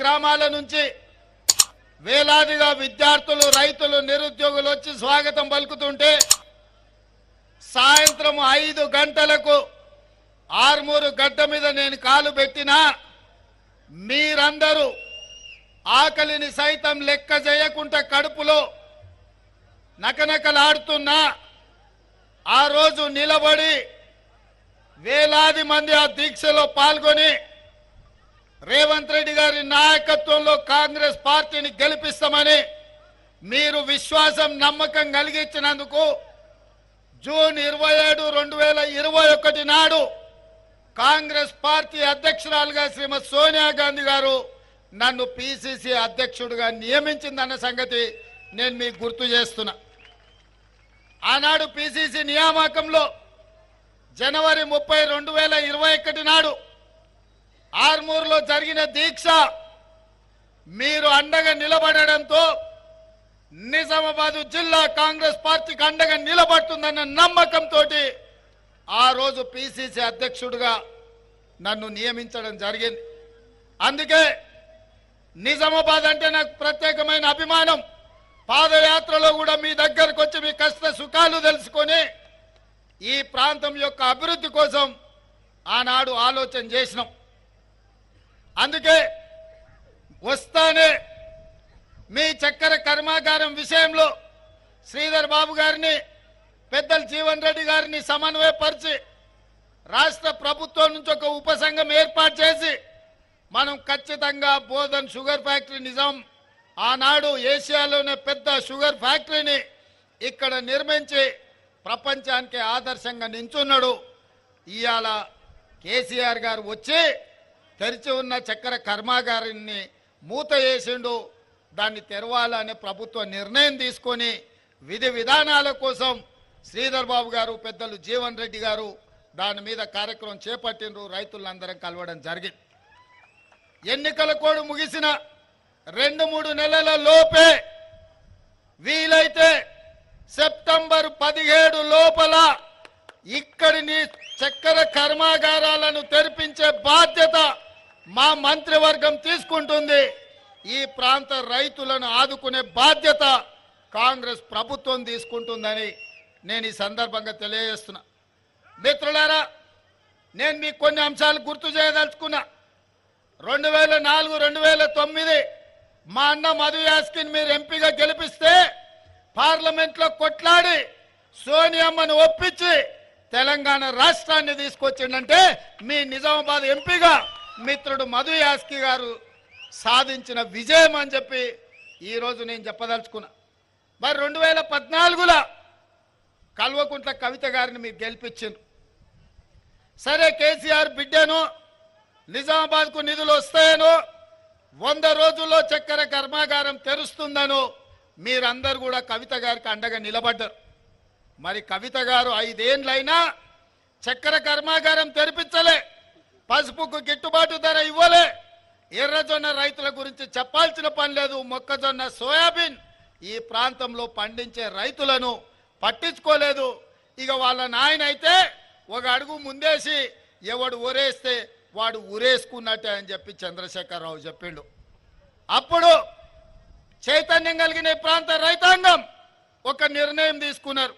గ్రామాల నుంచి వేలాదిగా విద్యార్థులు రైతులు నిరుద్యోగులు వచ్చి స్వాగతం పలుకుతుంటే సాయంత్రం 5 గంటలకు ఆర్మూరు గడ్డ మీద నేను కాలు పెట్టినా మీరందరూ ఆకలిని సైతం లెక్క చేయకుండా కడుపులో నకనకలాడుతున్నా ఆ రోజు నిలబడి వేలాది మంది ఆ దీక్షలో పాల్గొని రేవంత్ రెడ్డి గారి నాయకత్వంలో కాంగ్రెస్ పార్టీని గెలిపిస్తామని మీరు విశ్వాసం నమ్మకం కలిగించినందుకు జూన్ 27, 2021 నాడు కాంగ్రెస్ పార్టీ అధ్యక్షురాలుగా శ్రీమతి సోనియా గాంధీ గారు నన్ను పిసిసి అధ్యక్షుడిగా నియమించిందన్న సంగతి నేను మీకు గుర్తు చేస్తున్నా. ఆనాడు పిసిసి నియామకంలో జనవరి 30, 2021 నాడు ఆర్మూరులో జరిగిన దీక్ష మీరు అండగా నిలబడడంతో నిజామాబాద్ జిల్లా కాంగ్రెస్ పార్టీకి అండగా నిలబడుతుందన్న నమ్మకంతో ఆ రోజు పిసిసి అధ్యక్షుడిగా నన్ను నియమించడం జరిగింది. అందుకే నిజామాబాద్ అంటే నాకు ప్రత్యేకమైన అభిమానం. పాదయాత్రలో కూడా మీ దగ్గరకు వచ్చి మీ కష్ట సుఖాలు తెలుసుకొని ఈ ప్రాంతం యొక్క అభివృద్ధి కోసం ఆనాడు ఆలోచన చేసినాం. అందుకే వస్తానే మీ చక్కెర కర్మాగారం విషయంలో శ్రీధర్ బాబు గారిని పెద్దలు జీవన్ రెడ్డి గారిని సమన్వయపరిచి రాష్ట్ర ప్రభుత్వం నుంచి ఒక ఉపసంఘం ఏర్పాటు చేసి మనం ఖచ్చితంగా బోధన్ షుగర్ ఫ్యాక్టరీ నిజాం ఆనాడు ఏషియాలోనే పెద్ద షుగర్ ఫ్యాక్టరీని ఇక్కడ నిర్మించి ప్రపంచానికి ఆదర్శంగా నించున్నాడు. ఇవాళ కేసీఆర్ గారు వచ్చి తెరిచి ఉన్న చక్కెర కర్మాగారాన్ని మూత వేసిండు. దాన్ని తెరవాలనే ప్రభుత్వ నిర్ణయం తీసుకొని విధి విధానాల కోసం శ్రీధర్ బాబు గారు పెద్దలు జీవన్ రెడ్డి గారు దాని మీద కార్యక్రమం చేపట్టిండ్రు. రైతులందరం కలవడం జరిగింది. ఎన్నికల కోడ్ ముగిసిన 2-3 నెలల లోపే వీలైతే సెప్టెంబర్ 17 లోపల ఇక్కడిని చక్కెర కర్మాగారాలను తెరిపించే బాధ్యత మా మంత్రివర్గం తీసుకుంటుంది. ఈ ప్రాంత రైతులను ఆదుకునే బాధ్యత కాంగ్రెస్ ప్రభుత్వం తీసుకుంటుందని నేను ఈ సందర్భంగా తెలియజేస్తున్నా. మిత్రులారా, నేను మీకు కొన్ని అంశాలు గుర్తు చేయదలుచుకున్నా. 2004, 2009 మా అన్న మధు యాస్కిన్ మీరు ఎంపీగా గెలిపిస్తే పార్లమెంట్లో కొట్లాడి సోనియమ్మను ఒప్పించి తెలంగాణ రాష్ట్రాన్ని తీసుకొచ్చిందంటే మీ నిజామాబాద్ ఎంపీగా మిత్రుడు మధు యాస్కి గారు సాధించిన విజయం అని చెప్పి ఈరోజు నేను చెప్పదలుచుకున్నా. మరి 2014లో కల్వకుంట్ల కవిత గారిని మీరు గెలిపించారు. సరే, కేసీఆర్ బిడ్డను నిజామాబాద్కు నిధులు వస్తాయనో 100 రోజుల్లో చక్కెర కర్మాగారం తెరుస్తుందనో మీరందరూ కూడా కవిత గారికి అండగా నిలబడ్డారు. మరి కవిత గారు 5 ఏళ్ళైనా చక్కెర కర్మాగారం తెరిపించలే, పసుపుకు గిట్టుబాటు ధర ఇవ్వలే, ఎర్రజొన్న రైతుల గురించి చెప్పాల్సిన పని లేదు. మొక్కజొన్న, సోయాబీన్ ఈ ప్రాంతంలో పండించే రైతులను పట్టించుకోలేదు. ఇక వాళ్ళ నాయన అయితే ఒక అడుగు ముందేసి ఎవడు ఊరేస్తే వాడు ఊరేసుకున్నట్టే అని చెప్పి చంద్రశేఖరరావు చెప్పిండు. అప్పుడు చైతన్యం కలిగిన ఈ ప్రాంత రైతాంగం ఒక నిర్ణయం తీసుకున్నారు.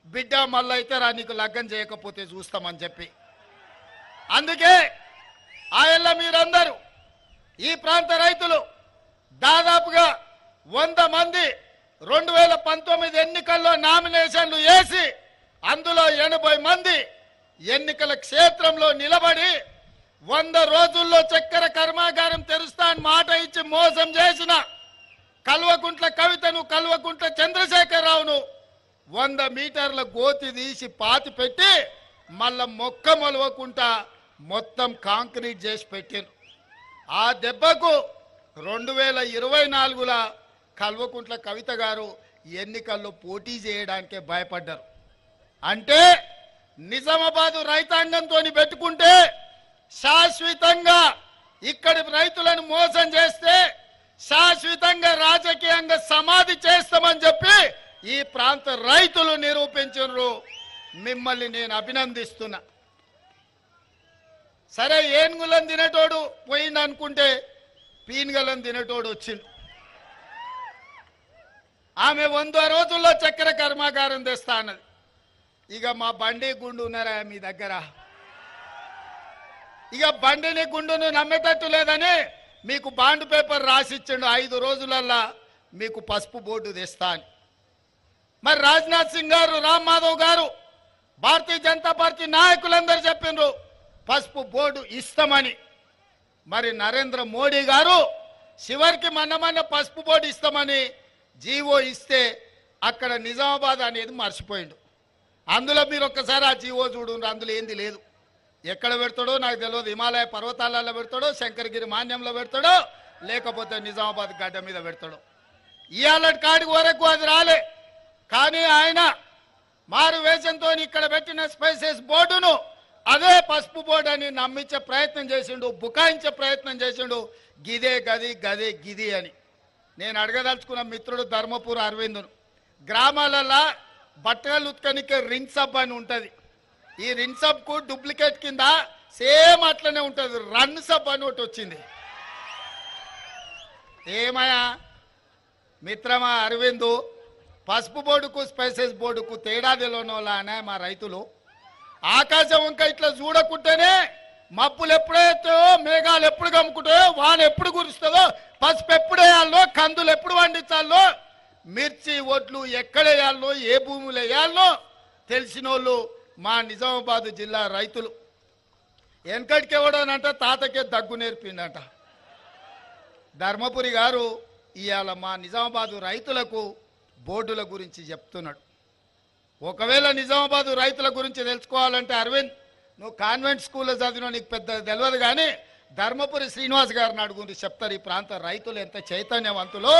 బిడ్డ మళ్ళైతే రా, నీకు లగ్గం చేయకపోతే చూస్తామని చెప్పి. అందుకే ఆయల్ల మీరందరూ ఈ ప్రాంత రైతులు దాదాపుగా 100 మంది 2019 ఎన్నికల్లో నామినేషన్లు వేసి అందులో 80 మంది ఎన్నికల క్షేత్రంలో నిలబడి 100 రోజుల్లో చక్కెర కర్మాగారం తెరుస్తా అని మాట ఇచ్చి మోసం చేసిన కల్వకుంట్ల కవితను, కల్వకుంట్ల చంద్రశేఖరరావును 100 మీటర్ల గోతి తీసి పాతి పెట్టి మళ్ళా మొక్క మొలవకుండా మొత్తం కాంక్రీట్ చేసి పెట్టారు. ఆ దెబ్బకు 2024లో కల్వకుంట్ల కవిత గారు ఎన్నికల్లో పోటీ చేయడానికే భయపడ్డారు. అంటే నిజామాబాదు రైతాంగంతో పెట్టుకుంటే శాశ్వతంగా ఇక్కడి రైతులను మోసం చేస్తే శాశ్వతంగా రాజకీయంగా సమాధి చేస్తామని చెప్పి ఈ ప్రాంత రైతులు నిరూపించారు. మిమ్మల్ని నేను అభినందిస్తున్నా. సరే, ఏనుగులను తినేటోడు పోయింది అనుకుంటే పీన్గలను తినేటోడు వచ్చిండు. ఆమె 100 రోజుల్లో చక్కెర కర్మాగారం తెస్తా అన్నది. ఇక మా బండి గుండు ఉన్నారా మీ దగ్గర? ఇక బండిని గుండును నమ్మేటట్టు లేదని మీకు బాండ్ పేపర్ రాసిచ్చిండు, 5 రోజులల్లా మీకు పసుపు బోర్డు తెస్తా అని. మరి రాజ్నాథ్ సింగ్ గారు, రామ్ మాధవ్ గారు, భారతీయ జనతా పార్టీ నాయకులందరూ చెప్పిండ్రు పసుపు బోర్డు ఇస్తామని. మరి నరేంద్ర మోడీ గారు చివరికి మొన్న పసుపు బోర్డు ఇస్తామని జీవో ఇస్తే అక్కడ నిజామాబాద్ అనేది మర్చిపోయిండు. అందులో మీరు ఒక్కసారి ఆ జీవో చూడండి, అందులో ఏంది లేదు. ఎక్కడ పెడతాడో నాకు తెలియదు. హిమాలయ పర్వతాలలో పెడతాడో, శంకరగిరి మాన్యంలో పెడతాడో, లేకపోతే నిజామాబాద్ గడ్డ మీద పెడతాడో. ఇవాళ కాడికి వరకు అది రాలే. కానీ ఆయన మారు వేషంతో ఇక్కడ పెట్టిన స్పైసెస్ బోర్డును అదే పసుపు బోర్డు అని నమ్మించే ప్రయత్నం చేసిండు, బుకాయించే ప్రయత్నం చేసిండు. గిదే గది గదే గిది అని. నేను అడగదలుచుకున్న మిత్రుడు ధర్మపురి అరవిందును, గ్రామాలలో బట్టలు ఉత్కనికే రిన్ సబ్ అని ఉంటుంది. ఈ రిన్ సబ్కు డూప్లికేట్ కింద సేమ్ అట్లనే ఉంటుంది రన్ సబ్ అని ఒకటి వచ్చింది. ఏమయ్యా మిత్రమా అరవిందు, పసుపు బోర్డుకు స్పైసెస్ బోర్డుకు తేడా తెలియనోళ్ళనే మా రైతులు. ఆకాశం ఇంకా ఇట్లా చూడకుంటేనే మబ్బులు ఎప్పుడైతాయో, మేఘాలు ఎప్పుడు కమ్ముకుంటాయో, వాన ఎప్పుడు కురుస్తుందో, పసుపు ఎప్పుడు వేయాలో, కందులు ఎప్పుడు పండించాలో, మిర్చి ఒడ్లు ఎక్కడ వేయాలో, ఏ భూములు వేయాలో తెలిసిన వాళ్ళు మా నిజామాబాద్ జిల్లా రైతులు. వెనకటికి ఎవడనంటే తాతకే దగ్గు నేర్పిండట. ధర్మపురి గారు ఇవాళ మా నిజామాబాదు రైతులకు బోర్డుల గురించి చెప్తున్నాడు. ఒకవేళ నిజామాబాదు రైతుల గురించి తెలుసుకోవాలంటే అరవింద్, నువ్వు కాన్వెంట్ స్కూల్లో చదివినా నీకు పెద్ద తెలియదు, కానీ ధర్మపురి శ్రీనివాస్ గారిని అడుగుంది, చెప్తారు ఈ ప్రాంత రైతులు ఎంత చైతన్యవంతులు.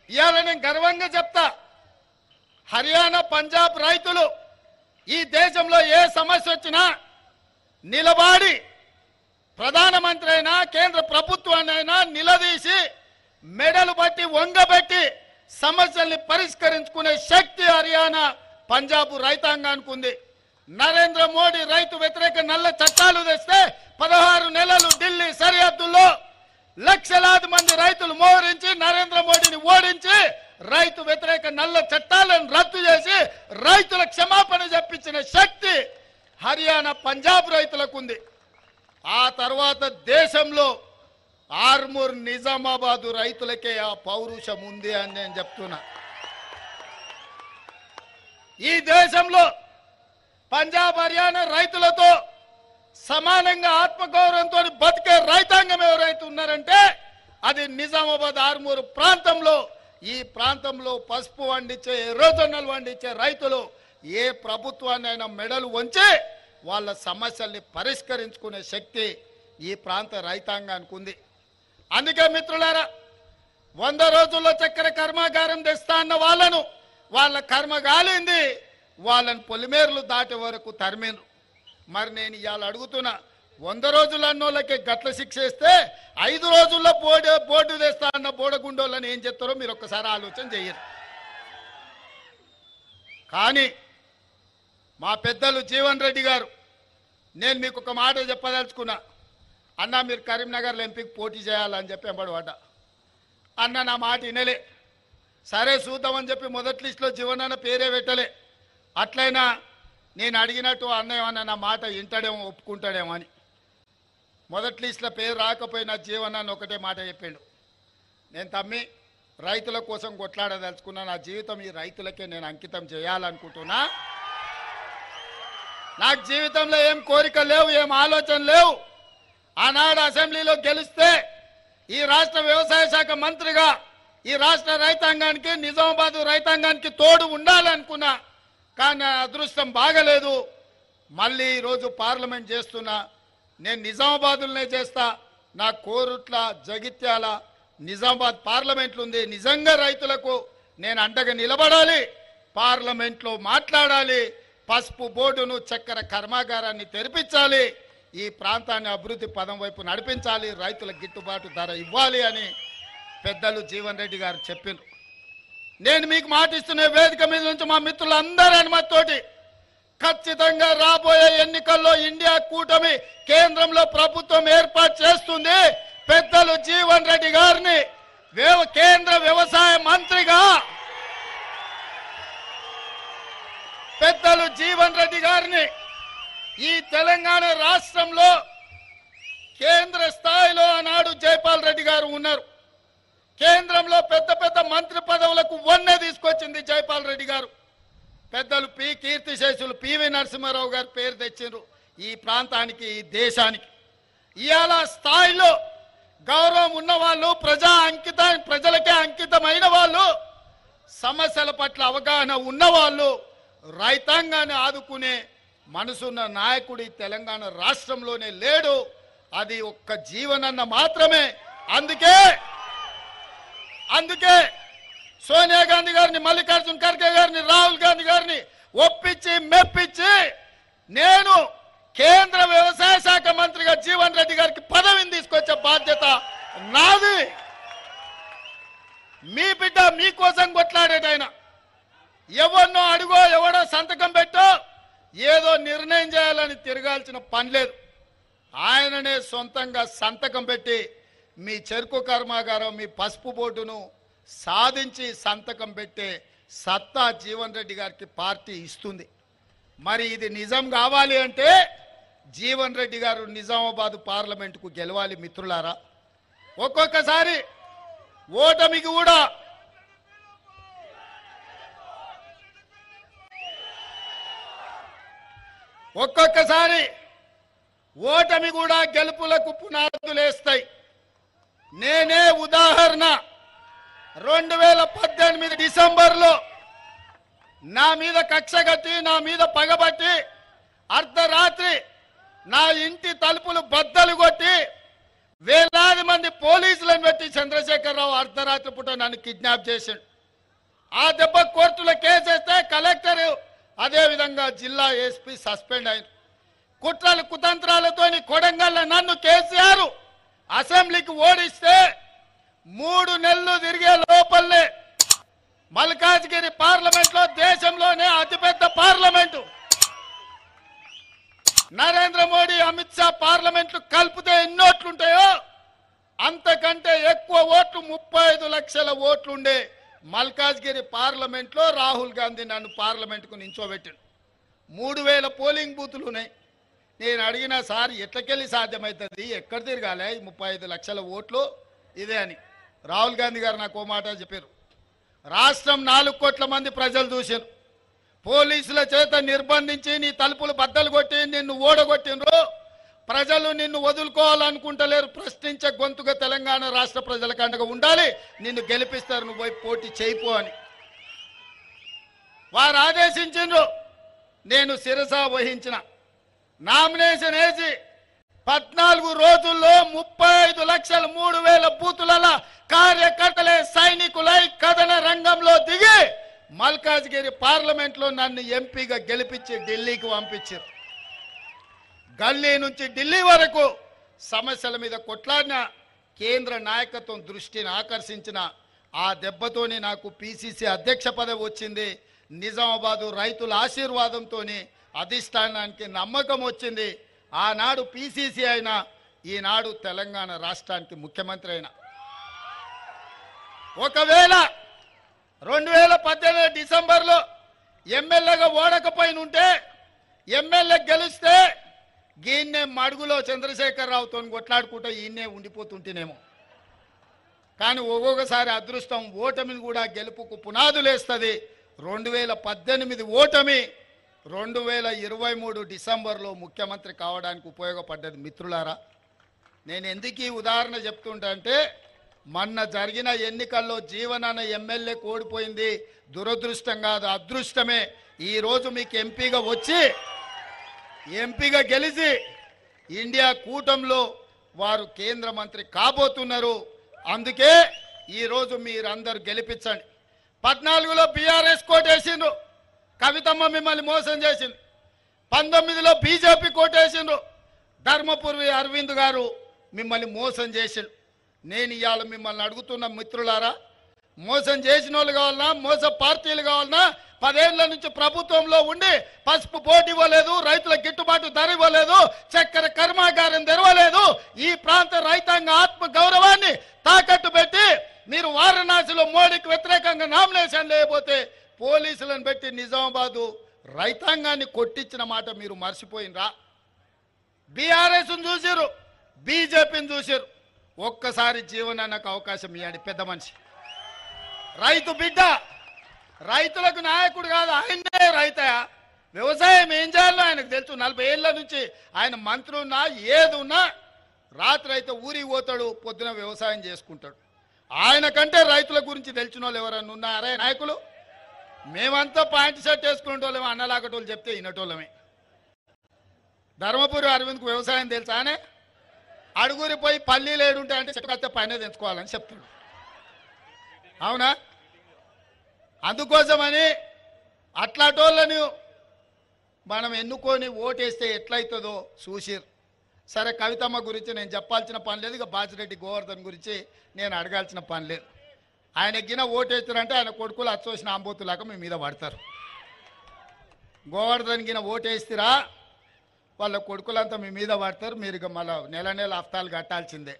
ఇవాళ నేను గర్వంగా చెప్తా, హర్యానా పంజాబ్ రైతులు ఈ దేశంలో ఏ సమస్య వచ్చినా నిలబడి ప్రధానమంత్రి అయినా కేంద్ర ప్రభుత్వాన్ని అయినా నిలదీసి మెడలు బట్టి వంగబెట్టి సమస్యల్ని పరిష్కరించుకునే శక్తి హర్యానా పంజాబ్ రైతాంగానికి ఉంది. నరేంద్ర మోడీ రైతు వ్యతిరేక నల్ల చట్టాలు తెస్తే 16 నెలలు ఢిల్లీ సరిహద్దుల్లో లక్షలాది మంది రైతులు మోహరించి నరేంద్ర మోడీని ఓడించి రైతు వ్యతిరేక నల్ల చట్టాలను రద్దు చేసి రైతుల క్షమాపణ చెప్పించిన శక్తి హర్యానా పంజాబ్ రైతులకు ఉంది. ఆ తర్వాత దేశంలో ఆర్మూర్ నిజామాబాద్ రైతులకే ఆ పౌరుషం ఉంది అని నేను చెప్తున్నా. ఈ దేశంలో పంజాబ్ హర్యానా రైతులతో సమానంగా ఆత్మగౌరవంతో బతికే రైతాంగం ఎవరైతే ఉన్నారంటే అది నిజామాబాద్ ఆర్మూర్ ప్రాంతంలో. ఈ ప్రాంతంలో పసుపు వండించే, ఎర్రజొన్నలు వండించే రైతులు ఏ ప్రభుత్వాన్నైనా మెడలు వంచి వాళ్ళ సమస్యల్ని పరిష్కరించుకునే శక్తి ఈ ప్రాంత రైతాంగానికి ఉంది. అందుకే మిత్రులారా, 100 రోజుల్లో చక్కెర కర్మాగారం తెస్తా అన్న వాళ్ళను వాళ్ళ కర్మ గాలింది, వాళ్ళని పొలిమేర్లు దాటే వరకు తరిమిండ్రు. మరి నేను ఇవాళ అడుగుతున్నా, 100 రోజులు అన్నోళ్ళకి గట్ల శిక్ష ఇస్తే 5 రోజుల్లో బోర్డు తెస్తా అన్న బోడగుండోళ్ళని ఏం చెప్తారో మీరు ఒక్కసారి ఆలోచన చెయ్యరు. కానీ మా పెద్దలు జీవన్ రెడ్డి గారు, నేను మీకు ఒక మాట చెప్పదలుచుకున్నా. అన్న మీరు కరీంనగర్లో ఎంపీకి పోటీ చేయాలని చెప్పి ఎంబడబడ్డా. అన్న నా మాట వినలే. సరే చూద్దామని చెప్పి మొదటి లిస్టులో జీవన్ అన్న పేరే పెట్టలే. అట్లయినా నేను అడిగినట్టు అన్న ఏమన్నా నా మాట వింటాడేమో, ఒప్పుకుంటాడేమో అని. మొదటి లిస్టులో పేరు రాకపోయినా జీవన్ అన్న ఒకటే మాట చెప్పిండు, నేను తమ్మి రైతుల కోసం కొట్లాడదలుచుకున్నా, నా జీవితం ఈ రైతులకే నేను అంకితం చేయాలనుకుంటున్నా. నాకు జీవితంలో ఏం కోరిక లేవు, ఏం ఆలోచన లేవు. ఆనాడు అసెంబ్లీలో గెలిస్తే ఈ రాష్ట్ర వ్యవసాయ శాఖ మంత్రిగా ఈ రాష్ట్ర రైతాంగానికి, నిజామాబాద్ రైతాంగానికి తోడు ఉండాలనుకున్నా. కానీ అదృష్టం బాగలేదు. మళ్ళీ ఈరోజు పార్లమెంట్ చేస్తున్నా. నేను నిజామాబాద్లోనే చేస్తా. నా కోరుట్ల, జగిత్యాల, నిజామాబాద్ పార్లమెంట్లు ఉంది. నిజంగా రైతులకు నేను అండగా నిలబడాలి, పార్లమెంట్లో మాట్లాడాలి, పసుపు బోర్డును, చక్కెర కర్మాగారాన్ని తెరిపించాలి, ఈ ప్రాంతాన్ని అభివృద్ధి పదం వైపు నడిపించాలి, రైతులకు గిట్టుబాటు ధర ఇవ్వాలి అని పెద్దలు జీవన్ రెడ్డి గారు చెప్పారు. నేను మీకు మాటిస్తున్న వేదిక మీద నుంచి మా మిత్రులందరి అనుమతితోటి ఖచ్చితంగా రాబోయే ఎన్నికల్లో ఇండియా కూటమి కేంద్రంలో ప్రభుత్వం ఏర్పాటు చేస్తుంది. పెద్దలు జీవన్ రెడ్డి గారిని కేంద్ర వ్యవసాయ మంత్రిగా పెద్దలు జీవన్ రెడ్డి గారిని ఈ తెలంగాణ రాష్ట్రంలో కేంద్ర స్థాయిలో ఆనాడు జైపాల్ రెడ్డి గారు ఉన్నారు. కేంద్రంలో పెద్ద పెద్ద మంత్రి పదవులకు వన్నె తీసుకొచ్చింది జైపాల్ రెడ్డి గారు. పెద్దలు కీర్తిశేషులు పివి నరసింహారావు గారు పేరు తెచ్చిండ్రు ఈ ప్రాంతానికి, ఈ దేశానికి. ఇవాళ స్థాయిలో గౌరవం ఉన్న వాళ్ళు, ప్రజలకే అంకితమైన వాళ్ళు, సమస్యల పట్ల అవగాహన ఉన్నవాళ్ళు, రైతాంగాన్ని ఆదుకునే మనసున్న నాయకుడి తెలంగాణ రాష్ట్రంలోనే లేడు. అది ఒక్క జీవనన్న మాత్రమే. అందుకే సోనియా గాంధీ గారిని, మల్లికార్జున్ ఖర్గే గారిని, రాహుల్ గాంధీ గారిని ఒప్పించి మెప్పించి నేను కేంద్ర వ్యవసాయ శాఖ మంత్రిగా జీవన్ రెడ్డి గారికి పదవిని తీసుకొచ్చే బాధ్యత నాది. మీ బిడ్డ మీకోసం కొట్లాడేటైనా ఎవరినో అడుగో, ఎవడో సంతకం పెట్టో ఏదో నిర్ణయం చేయాలని తిరగాల్సిన పని లేదు. ఆయననే సొంతంగా సంతకం పెట్టి మీ చెరుకు కర్మాగారం, మీ పసుపు బోర్డును సాధించి సంతకం పెట్టే సత్తా జీవన్ రెడ్డి గారికి పార్టీ ఇస్తుంది. మరి ఇది నిజం కావాలి అంటే జీవన్ రెడ్డి గారు నిజామాబాద్ పార్లమెంటుకు గెలవాలి మిత్రులారా. ఒక్కొక్కసారి ఓటమికి కూడా గెలుపులకు పునాదులేస్తాయి. నేనే ఉదాహరణ. 2018 డిసెంబర్లో నా మీద కక్ష కట్టి, నా మీద పగబట్టి అర్ధరాత్రి నా ఇంటి తలుపులు బద్దలు కొట్టి వేలాది మంది పోలీసులను పెట్టి చంద్రశేఖరరావు అర్ధరాత్రి పూట నన్ను కిడ్నాప్ చేశాడు. ఆ దెబ్బ కోర్టులో కేసేస్తే కలెక్టర్, అదేవిధంగా జిల్లా ఎస్పీ సస్పెండ్ అయ్యారు. కుట్రలు కుతంత్రాలతోని కొడంగల్లో నన్ను కేసీఆర్ అసెంబ్లీకి ఓడిస్తే 3 నెలలు తిరిగే లోపలనే మల్కాజ్గిరి పార్లమెంట్ లో, దేశంలోనే అతిపెద్ద పార్లమెంటు, నరేంద్ర మోడీ, అమిత్ షా పార్లమెంట్లు కలిపితే ఎన్ని ఓట్లుంటాయో అంతకంటే ఎక్కువ ఓట్లు, 35 లక్షల ఓట్లుండే మల్కాజ్గిరి పార్లమెంట్ లో రాహుల్ గాంధీ నన్ను పార్లమెంట్ కు నించోబెట్టాడు. 3000 పోలింగ్ బూతులు ఉన్నాయి. నేను అడిగిన సార్ ఎట్లకెళ్ళి సాధ్యమవుతుంది, ఎక్కడ తిరగాలి 35 లక్షల ఓట్లు ఇదే అని. రాహుల్ గాంధీ గారు నాకు ఓ మాట చెప్పారు. రాష్ట్రం 4 కోట్ల మంది ప్రజలు చూశారు. పోలీసుల చేత నిర్బంధించి నీ తలుపులు బద్దలు కొట్టి నిన్ను ఓడగొట్టినరు. ప్రజలు నిన్ను వదులుకోవాలనుకుంటలేరు. ప్రశ్నించే గొంతుగా తెలంగాణ రాష్ట్ర ప్రజలకు అండగా ఉండాలి. నిన్ను గెలిపిస్తారు, నువ్వు పోయి పోటీ చేయిపో అని వారు ఆదేశించిండ్రు. నేను శిరస వహించిన. నామినేషన్ వేసి 14 రోజుల్లో 35,03,000 బూతుల కార్యకర్తలే సైనికులై కథన రంగంలో దిగి మల్కాజ్గిరి పార్లమెంట్ లో నన్ను ఎంపీగా గెలిపించి ఢిల్లీకి పంపించారు. గల్లీ నుంచి ఢిల్లీ వరకు సమస్యల మీద కొట్లాడిన కేంద్ర నాయకత్వం దృష్టిని ఆకర్షించిన ఆ దెబ్బతోని నాకు పిసిసి అధ్యక్ష పదవి వచ్చింది. నిజామాబాదు రైతుల ఆశీర్వాదంతో అధిష్టానానికి నమ్మకం వచ్చింది. ఆనాడు పిసిసి అయినా, ఈనాడు తెలంగాణ రాష్ట్రానికి ముఖ్యమంత్రి అయినా. ఒకవేళ 2018 డిసెంబర్లో ఎమ్మెల్యేగా ఓడకపోయినుంటే, ఎమ్మెల్యే గెలిస్తే గీన్నే మడుగులో చంద్రశేఖరరావుతో కొట్లాడుకుంటూ ఈయన్నే ఉండిపోతుంటేనేమో. కానీ ఒక్కొక్కసారి అదృష్టం ఓటమిని కూడా గెలుపుకు పునాదులేస్తుంది. 2018 ఓటమి 2023 డిసెంబర్లో ముఖ్యమంత్రి కావడానికి ఉపయోగపడ్డది. మిత్రులారా, నేను ఎందుకు ఈ ఉదాహరణ చెప్తుంటా అంటే, మొన్న జరిగిన ఎన్నికల్లో జీవనన్న ఎమ్మెల్యే ఓడిపోయింది దురదృష్టం కాదు, అదృష్టమే. ఈరోజు మీకు ఎంపీగా వచ్చి, ఎంపీగా గెలిచి ఇండియా కూటమిలో వారు కేంద్ర మంత్రి కాబోతున్నారు. అందుకే ఈరోజు మీరందరూ గెలిపించండి. 14లో బీఆర్ఎస్ కోటేసిండ్రు, కవితమ్మ మిమ్మల్ని మోసం చేసింది. 19లో బీజేపీ కోటేసిండ్రు, ధర్మపురి అరవింద్ గారు మిమ్మల్ని మోసం చేసిండు. నేను ఇవాళ మిమ్మల్ని అడుగుతున్న మిత్రులారా, మోసం చేసిన వాళ్ళు కావాలన్నా, మోస పార్టీలు కావాలన్నా, 10 ఏళ్ల నుంచి ప్రభుత్వంలో ఉండి పసుపు బోర్డు ఇవ్వలేదు, రైతుల గిట్టుబాటు ధర ఇవ్వలేదు, చక్కెర కర్మాగారం తెరవలేదు, ఈ ప్రాంత రైతాంగ ఆత్మ గౌరవాన్ని తాకట్టు పెట్టి మీరు వారణాసిలో మోడీకి వ్యతిరేకంగా నామినేషన్ లేకపోతే పోలీసులను పెట్టి నిజామాబాదు రైతాంగాన్ని కొట్టించిన మాట మీరు మర్చిపోయినరా? బీఆర్ఎస్ చూసిరు, బీజేపీని చూసిరు. ఒక్కసారి జీవనానికి అవకాశం ఇవ్వండి. పెద్ద మనిషి, రైతు బిడ్డ, రైతులకు నాయకుడు కాదు, ఆయనే రైతయా. వ్యవసాయం ఏం చేయాలో ఆయనకు తెలుసు. 40 ఏళ్ల నుంచి ఆయన మంత్రి ఉన్నా ఏది ఉన్నా రాత్రి అయితే ఊరికి పోతాడు, పొద్దున వ్యవసాయం చేసుకుంటాడు. ఆయన కంటే రైతుల గురించి తెలిసిన వాళ్ళు ఎవరన్నా ఉన్నారే నాయకులు? మేమంతా పాయింట్ షర్ట్ వేసుకునేటోళ్ళమే, అన్నలాగటోళ్ళు చెప్తే వినటోళ్ళమే. ధర్మపురి అరవింద్కు వ్యవసాయం తెలుసానే? అడుగురి పోయి పల్లీలు ఏడుంటాయి అంటే చెట్టు కడితే పైన తెంచుకోవాలని చెప్తాడు. అవునా? అందుకోసమని అట్లాటోళ్ళని మనం ఎన్నుకొని ఓటేస్తే ఎట్లయితుందో చూసిరు. సరే, కవితమ్మ గురించి నేను చెప్పాల్సిన పని లేదు, ఇక బాజిరెడ్డి గోవర్ధన్ గురించి నేను అడగాల్సిన పని లేదు. ఆయన గిన ఓటేస్తారంటే ఆయన కొడుకులు అచ్చోసిన ఆంబోతులాగా మీ మీద పడతారు. గోవర్ధన్ గిన ఓటేస్తారా వాళ్ళ కొడుకులంతా మీ మీద పడతారు. మీరు ఇక మళ్ళీ నెల హఫ్తాలు కట్టాల్సిందే.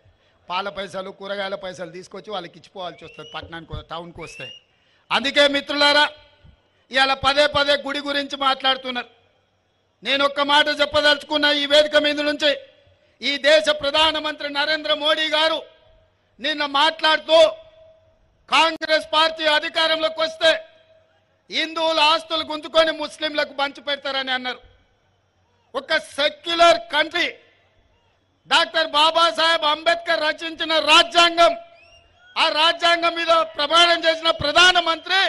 పాల పైసలు, కూరగాయల పైసలు తీసుకొచ్చి వాళ్ళకి ఇచ్చిపోవాల్సి వస్తుంది, పట్టణానికి టౌన్కి వస్తాయి. అందుకే మిత్రులారా, ఇవాళ పదే గుడి గురించి మాట్లాడుతున్నారు. నేను ఒక్క మాట చెప్పదలుచుకున్న ఈ వేదిక మీద నుంచి, ఈ దేశ ప్రధానమంత్రి నరేంద్ర మోడీ గారు నిన్న మాట్లాడుతూ కాంగ్రెస్ పార్టీ అధికారంలోకి వస్తే హిందువుల ఆస్తులు గుంజుకొని ముస్లింలకు పంచి పెడతారని అన్నారు. ఒక secular country, doctor Babasaheb Ambedkar రచించిన రాజ్యాంగం, ఆ రాజ్యాంగం మీద ప్రమాణం చేసిన ప్రధానమంత్రి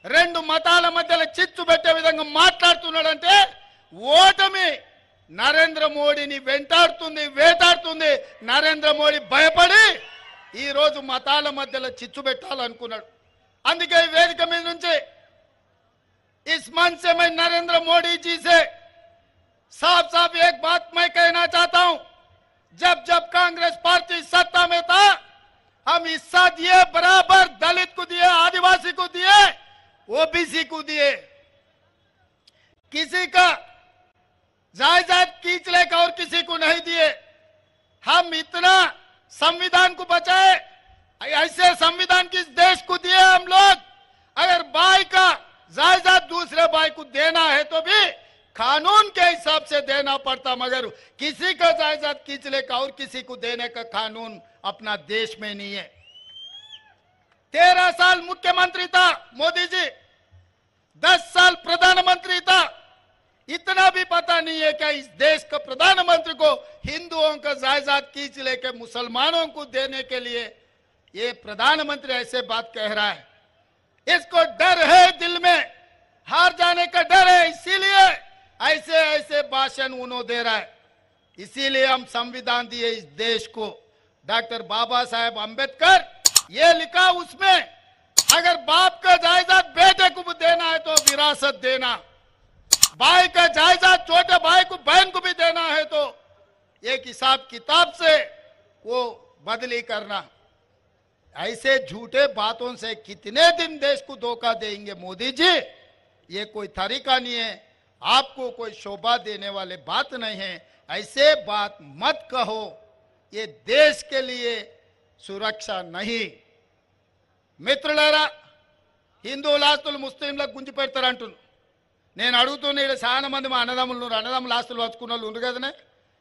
2 మతాల మధ్యలో చిచ్చు పెట్టే విధంగా మాట్లాడుతున్నాడంటే ఓటమి నరేంద్ర మోడీని వేటాడుతుంది. నరేంద్ర మోడీ భయపడి ఈరోజు మతాల మధ్యలో చిచ్చు పెట్టాలనుకున్నాడు. అందుకే ఈ వేదిక మీద నుంచి इस मंच से मैं नरेंद्र मोदी जी से साफ एक बात मैं कहना चाहता हूं, जब कांग्रेस पार्टी सत्ता में था हम हिस्सा दिए, बराबर दलित को दिए, आदिवासी को दिए, ओबीसी को दिए, किसी का जायदाद खींच लेकर और किसी को नहीं दिए। हम इतना संविधान को बचाए, ऐसे संविधान किस देश को दिए हम लोग। अगर भाई का जायदाद दूसरे भाई को देना है तो भी कानून के हिसाब से देना पड़ता, मगर किसी का जायदाद खींच लेकर और किसी को देने का कानून अपना देश में नहीं है। 13 साल मुख्यमंत्री था मोदी जी, 10 साल प्रधानमंत्री था। इतना भी पता नहीं है कि इस देश का प्रधानमंत्री को हिंदुओं का जायदाद खींच लेकर मुसलमानों को देने के लिए ये प्रधानमंत्री ऐसे बात कह रहा है। इसको डर है, दिल में हार जाने का डर है, इसीलिए ऐसे भाषण उन्होंने दे रहा है। इसीलिए हम संविधान दिए इस देश को। डॉक्टर बाबा साहेब अंबेडकर ये लिखा उसमें, अगर बाप का जायदाद बेटे को भी देना है तो विरासत देना, भाई का जायदाद छोटे भाई को, बहन को भी देना है तो एक हिसाब किताब से वो बदली करना। ऐसे झूठे बातों से कितने दिन देश को धोखा देंगे मोदी जी? ये कोई तरीका नहीं है, आपको कोई शोभा देने वाले बात नहीं है। ऐसे बात मत कहो, ये देश के लिए सुरक्षा नहीं। మిత్రులారా, హిందువుల ఆస్తులు ముస్లింలకు గుంజి పెడతారంటున్నారు. నేను అడుగుతున్నా, ఇక్కడ చాలా మంది మా అన్నదమ్ముల ఆస్తులు వచ్చుకున్న వాళ్ళు ఉండ్రు కదనే,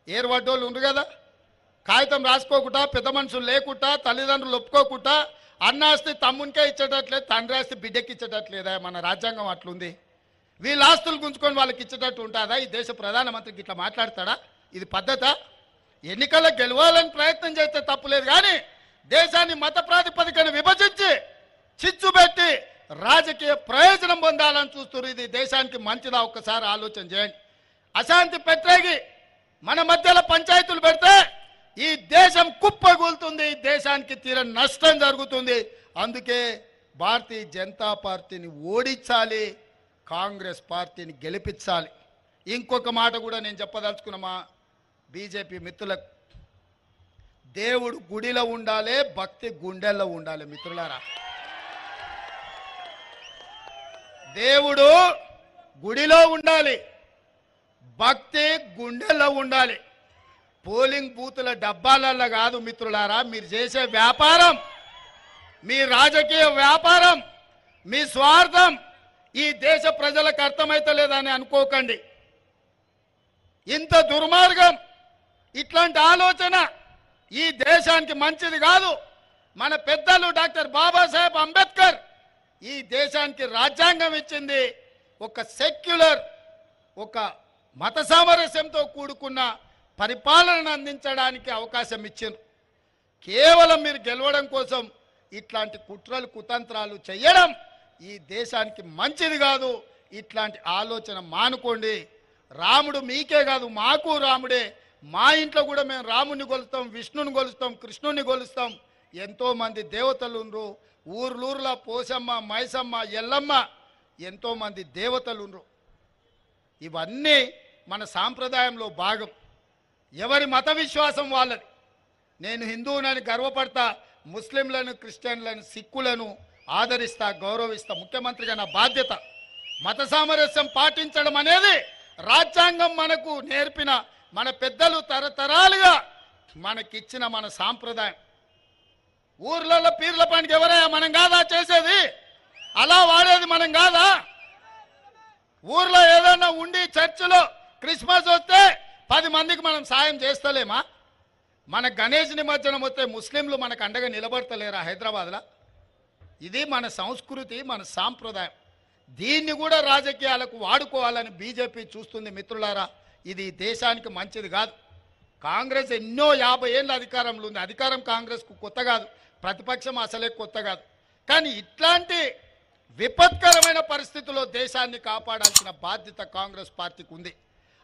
ఏర్పడ్డోళ్ళు ఉండ్రు కదా. కాగితం రాసుకోకుండా, పెద్ద మనుషులు లేకుండా, తల్లిదండ్రులు ఒప్పుకోకుండా అన్న ఆస్తి తమ్మునికే ఇచ్చేటట్లేదు, తండ్రి ఆస్తి బిడ్డకి ఇచ్చేటట్లేదా? మన రాజ్యాంగం అట్లుంది. వీళ్ళ ఆస్తులు గుంజుకొని వాళ్ళకి ఇచ్చేటట్టు ఉంటుందా? ఈ దేశ ప్రధానమంత్రికి ఇట్లా మాట్లాడతాడా? ఇది పద్ధత? ఎన్నికల్లో గెలవాలని ప్రయత్నం చేస్తే తప్పులేదు, కానీ దేశాన్ని మత ప్రాతిపదికన విభజించి చిచ్చు పెట్టి రాజకీయ ప్రయోజనం పొందాలని చూస్తున్నారు. ఇది దేశానికి మంచిదా? ఒక్కసారి ఆలోచన చేయండి. అశాంతి పెట్టేగి మన మధ్యలో పంచాయతీలు పెడితే ఈ దేశం కుప్పగూలుతుంది, ఈ దేశానికి తీరని నష్టం జరుగుతుంది. అందుకే భారతీయ జనతా పార్టీని ఓడించాలి, కాంగ్రెస్ పార్టీని గెలిపించాలి. ఇంకొక మాట కూడా నేను చెప్పదలుచుకున్న మా బీజేపీ మిత్రులకు, దేవుడు గుడిలో ఉండాలి, భక్తి గుండెల్లో ఉండాలి. మిత్రులారా, దేవుడు గుడిలో ఉండాలి, భక్తి గుండెల్లో ఉండాలి. పోలింగ్ బూతుల డబ్బాలల్లో కాదు మిత్రులారా. మీరు చేసే వ్యాపారం, మీ రాజకీయ వ్యాపారం, మీ స్వార్థం ఈ దేశ ప్రజలకు అర్థమైతలేదని అనుకోకండి. ఇంత దుర్మార్గం, ఇట్లాంటి ఆలోచన ఈ దేశానికి మంచిది కాదు. మన పెద్దలు డాక్టర్ బాబాసాహెబ్ అంబేద్కర్ ఈ దేశానికి రాజ్యాంగం ఇచ్చింది ఒక సెక్యులర్, ఒక మత సామరస్యంతో కూడుకున్న పరిపాలనను అందించడానికి అవకాశం ఇచ్చింది. కేవలం మీరు గెలవడం కోసం ఇట్లాంటి కుట్రలు కుతంత్రాలు చేయడం ఈ దేశానికి మంచిది కాదు. ఇట్లాంటి ఆలోచన మానుకోండి. రాముడు మీకే కాదు, మాకు రాముడే. మా ఇంట్లో కూడా మేము రాముని కొలుస్తాం, విష్ణుని కొలుస్తాం, కృష్ణుని కొలుస్తాం. ఎంతోమంది దేవతలు ఉన్నారు. ఊర్లూరులో పోసమ్మ, మైసమ్మ, ఎల్లమ్మ ఎంతోమంది దేవతలు ఉన్నారు. ఇవన్నీ మన సాంప్రదాయంలో భాగం. ఎవరి మత విశ్వాసం వాళ్ళది. నేను హిందువునని గర్వపడతా, ముస్లింలను, క్రిస్టియన్లను, సిక్కులను ఆదరిస్తా, గౌరవిస్తా. ముఖ్యమంత్రిగా నా బాధ్యత. మత సామరస్యం పాటించడం అనేది రాజ్యాంగం మనకు నేర్పిన, మన పెద్దలు తరతరాలుగా మనకిచ్చిన మన సాంప్రదాయం. ఊర్లలో పీర్ల పండుగ ఎవరయ్యా? మనం కాదా చేసేది? అలా వాడేది మనం కాదా? ఊర్లో ఏదైనా ఉండి చర్చిలో క్రిస్మస్ వస్తే 10 మందికి మనం సాయం చేస్తలేమా? మన గణేష్ నిమజ్జనం వస్తే ముస్లింలు మనకు అండగా నిలబడతలేరా హైదరాబాద్లో? ఇది మన సంస్కృతి, మన సాంప్రదాయం. దీన్ని కూడా రాజకీయాలకు వాడుకోవాలని బీజేపీ చూస్తుంది. మిత్రులారా, ఇది దేశానికి మంచిది కాదు. కాంగ్రెస్ ఎన్నో 50 ఏళ్ళ అధికారంలో ఉంది. అధికారం కాంగ్రెస్కు కొత్త కాదు, ప్రతిపక్షం అసలే కొత్త కాదు. కానీ ఇట్లాంటి విపత్కరమైన పరిస్థితుల్లో దేశాన్ని కాపాడాల్సిన బాధ్యత కాంగ్రెస్ పార్టీకి ఉంది.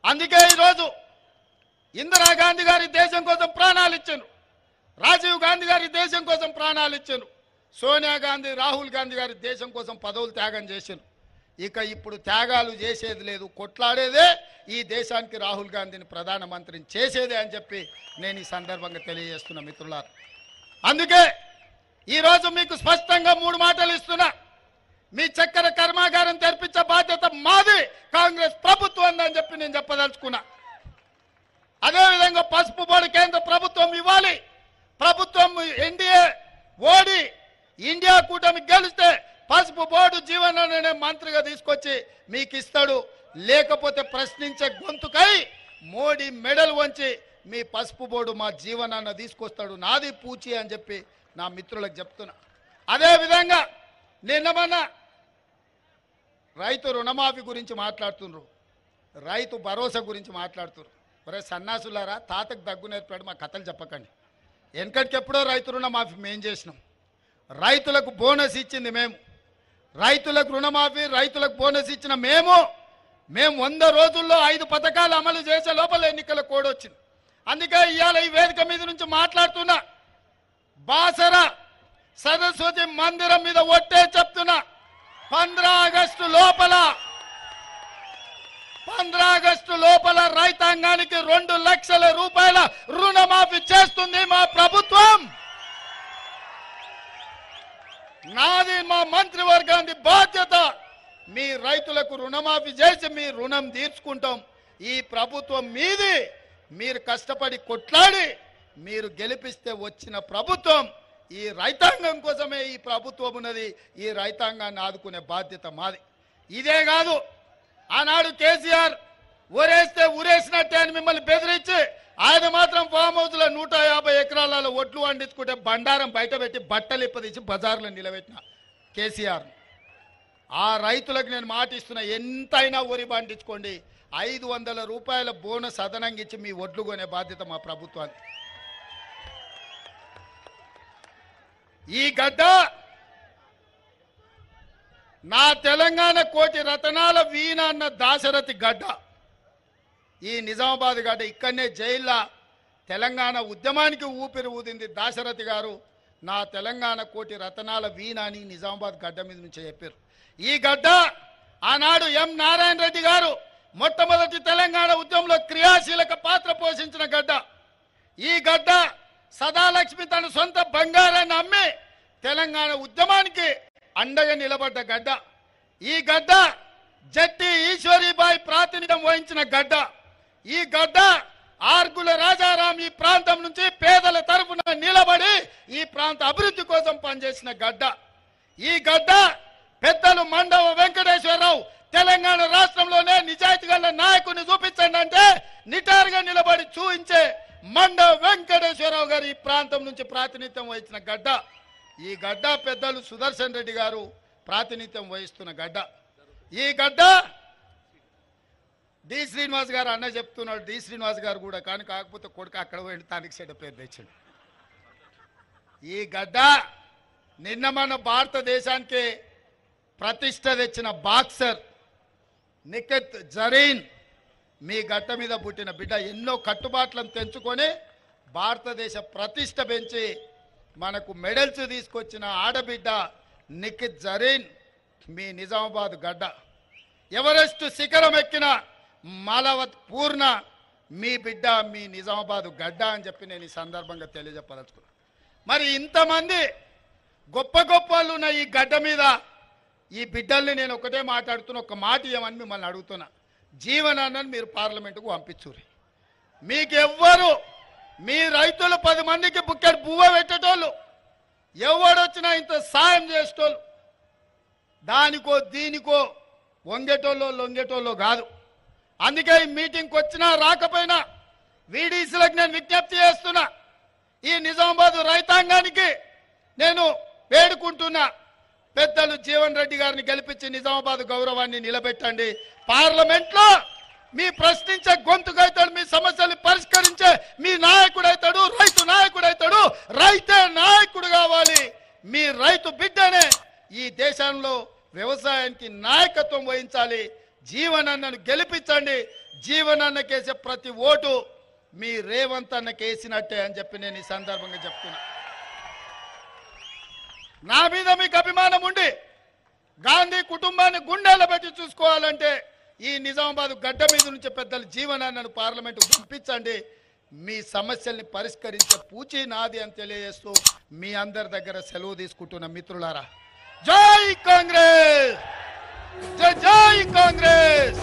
అందుకే ఈరోజు ఇందిరాగాంధీ గారి దేశం కోసం ప్రాణాలు ఇచ్చారు, రాజీవ్ గాంధీ గారి దేశం కోసం ప్రాణాలు ఇచ్చారు, సోనియా గాంధీ, రాహుల్ గాంధీ గారి దేశం కోసం పదవులు త్యాగం చేశారు. ఇక ఇప్పుడు త్యాగాలు చేసేది లేదు, కొట్లాడేదే ఈ దేశానికి రాహుల్ గాంధీని ప్రధానమంత్రిని చేసేదే అని చెప్పి నేను ఈ సందర్భంగా తెలియజేస్తున్నా మిత్రులారా. అందుకే ఈరోజు మీకు స్పష్టంగా 3 మాటలు ఇస్తున్నా. మీ చక్కెర కర్మాగారం తెరిపించే బాధ్యత మాది, కాంగ్రెస్ ప్రభుత్వం అని చెప్పి నేను చెప్పదలుచుకున్నా. అదేవిధంగా పసుపు బోర్డు కేంద్ర ప్రభుత్వం ఇవ్వాలి. ప్రభుత్వం ఎన్డీఏ ఓడి ఇండియా కూటమి గెలిస్తే పసుపు బోర్డు జీవనాన్ని మంత్రిగా తీసుకొచ్చి మీకు ఇస్తాడు. లేకపోతే ప్రశ్నించే గొంతుకై మోడీ మెడల్ వంచి మీ పసుపు బోర్డు మా జీవనాన్ని తీసుకొస్తాడు. నాది పూచి అని చెప్పి నా మిత్రులకు చెప్తున్నా. అదేవిధంగా నిన్న రైతు రుణమాఫీ గురించి మాట్లాడుతున్నారు, రైతు భరోసా గురించి మాట్లాడుతున్నారు. ఒరే సన్నాసులారా, తాతకు దగ్గు నేర్పాడు మా కథలు చెప్పకండి. వెనకటికెప్పుడో రైతు రుణమాఫీ మేము చేసినాం. రైతులకు బోనస్ ఇచ్చింది మేము. రైతులకు రుణమాఫీ, రైతులకు బోనస్ ఇచ్చిన మేము 100 రోజుల్లో 5 పథకాలు అమలు చేసే లోపల ఎన్నికల కోడ్ వచ్చింది. అందుకే ఇవాళ ఈ వేదిక మీద నుంచి మాట్లాడుతున్నా. బాసర సరస్వతి మందిరం మీద ఒట్టే చెప్తున్నా, 15 ఆగస్టు లోపల రైతాంగానికి 2 లక్షల రూపాయల రుణమాఫీ చేస్తుంది మా ప్రభుత్వం. నాది, మా మంత్రివర్గానికి బాధ్యత. మీ రైతులకు రుణమాఫీ చేసి మీ రుణం తీర్చుకుంటాం. ఈ ప్రభుత్వం మీది. మీరు కష్టపడి కొట్లాడి మీరు గెలిపిస్తే వచ్చిన ప్రభుత్వం. ఈ రైతాంగం కోసమే ఈ ప్రభుత్వం ఉన్నది. ఈ రైతాంగాన్ని ఆదుకునే బాధ్యత మాది. ఇదే కాదు, ఆనాడు కేసీఆర్ ఊరేస్తే ఊరేసినట్టే అని మిమ్మల్ని బెదిరించి ఆయన మాత్రం ఫామ్ హౌస్లో 150 ఎకరాలలో ఒడ్లు వండించుకుంటే బండారం బయట పెట్టి బట్టలు ఇప్పదీసి బజార్లో నిలబెట్టిన కేసీఆర్. ఆ రైతులకు నేను మాట ఇస్తున్నా, ఎంతైనా వరి పండించుకోండి, 500 రూపాయల బోనస్ అదనంగా ఇచ్చి మీ ఒడ్లు కొనే బాధ్యత మా ప్రభుత్వానికి. ఈ గడ్డ నా తెలంగాణ కోటి రతనాల వీణ అన్న దాశరథి గడ్డ. ఈ నిజామాబాద్ గడ్డ. ఇక్కడనే జైల్లో తెలంగాణ ఉద్యమానికి ఊపిరి ఊదింది దాశరథి గారు. నా తెలంగాణ కోటి రతనాల వీణ అని నిజామాబాద్ గడ్డ మీద నుంచి చెప్పారు. ఈ గడ్డ ఆనాడు ఎం నారాయణ రెడ్డి గారు మొట్టమొదటి తెలంగాణ ఉద్యమంలో క్రియాశీలక పాత్ర పోషించిన గడ్డ. ఈ గడ్డ సదాలక్ష్మి తన సొంత బంగారాన్ని అమ్మి తెలంగాణ ఉద్యమానికి అండగా నిలబడ్డ గడ్డ. ఈ గడ్డ జట్టి ఈశ్వరీబాయి ప్రాతినిధ్యం వహించిన గడ్డ. ఈ గడ్డ ఆర్గుల రాజారాం ఈ ప్రాంతం నుంచి పేదల తరఫున నిలబడి ఈ ప్రాంత అభివృద్ధి కోసం పనిచేసిన గడ్డ. ఈ గడ్డ పెద్దలు మండవ వెంకటేశ్వరరావు తెలంగాణ రాష్ట్రంలోనే నిజాయితీ గల నాయకుని చూపించండి అంటే నిటారుగా నిలబడి చూపించే మండవ వెంకటేశ్వరరావు గారు ఈ ప్రాంతం నుంచి ప్రాతినిధ్యం వహించిన గడ్డ. ఈ గడ్డ పెద్దలు సుదర్శన్ రెడ్డి గారు ప్రాతినిధ్యం వహిస్తున్న గడ్డ. ఈ గడ్డ డి శ్రీనివాస్ గారు అన్న చెప్తున్నాడు. డి శ్రీనివాస్ గారు కూడా కానీ కాకపోతే కొడుకు అక్కడ పోయి తానికి చెడ్డ పేరు తెచ్చాడు. ఈ గడ్డ నిన్న మన భారతదేశానికి ప్రతిష్ట తెచ్చిన బాక్సర్ నిఖత్ జరీన్ మీ గడ్డ మీద పుట్టిన బిడ్డ. ఎన్నో కట్టుబాట్లను తెంచుకొని భారతదేశ ప్రతిష్ట పెంచి మనకు మెడల్స్ తీసుకొచ్చిన ఆడబిడ్డ నిఖత్ జరీన్ మీ నిజామాబాద్ గడ్డ. ఎవరెస్ట్ శిఖరం ఎక్కిన మాలవత్ పూర్ణ మీ బిడ్డ మీ నిజామాబాద్ గడ్డ అని చెప్పి నేను ఈ సందర్భంగా తెలియజెప్పదలుచుకున్నాను. మరి ఇంతమంది గొప్ప గొప్ప వాళ్ళు ఉన్న ఈ గడ్డ మీద ఈ బిడ్డల్ని నేను ఒకటే మాట్లాడుతున్నా, ఒక మాట ఇవ్వమని మిమ్మల్ని అడుగుతున్నా. జీవనాన్ని మీరు పార్లమెంటుకు పంపించుర్రి. మీకెవ్వరు మీ రైతులు 10 మందికి బుక్కెట్ బువ్వ పెట్టేటోళ్ళు, ఎవడొచ్చినా ఇంత సాయం చేసేటోళ్ళు, దానికో దీనికో వంగేటోళ్ళు లొంగేటోళ్ళు కాదు. అందుకే ఈ మీటింగ్కి వచ్చినా రాకపోయినా వీడీసీలకు నేను విజ్ఞప్తి చేస్తున్నా. ఈ నిజామాబాద్ రైతాంగానికి నేను వేడుకుంటున్నా, పెద్దలు జీవన్ రెడ్డి గారిని గెలిపించి నిజామాబాద్ గౌరవాన్ని నిలబెట్టండి. పార్లమెంట్లో మీ ప్రశ్నించే గొంతుకైతాడు, మీ సమస్యల్ని పరిష్కరించే మీ నాయకుడైతాడు, రైతు నాయకుడైతాడు. రైతే నాయకుడు కావాలి. మీ రైతు బిడ్డనే ఈ దేశంలో వ్యవసాయానికి నాయకత్వం వహించాలి. జీవనన్నను గెలిపించండి. జీవనన్నకేసే ప్రతి ఓటు మీ రేవంత్ అన్నకేసినట్టే అని చెప్పి నేను ఈ సందర్భంగా చెప్తున్నా. నా మీద మీకు అభిమానం ఉండి గాంధీ కుటుంబాన్ని గుండెల్లో పెట్టి చూసుకోవాలంటే ఈ నిజామాబాద్ గడ్డ మీద నుంచి పెద్దలు జీవనాన్నను పార్లమెంటు పంపించండి. మీ సమస్యల్ని పరిష్కరించే పూచి నాది అని తెలియజేస్తూ మీ అందరి దగ్గర సెలవు తీసుకుంటున్న మిత్రులారా, జై కాంగ్రెస్, జై జై కాంగ్రెస్.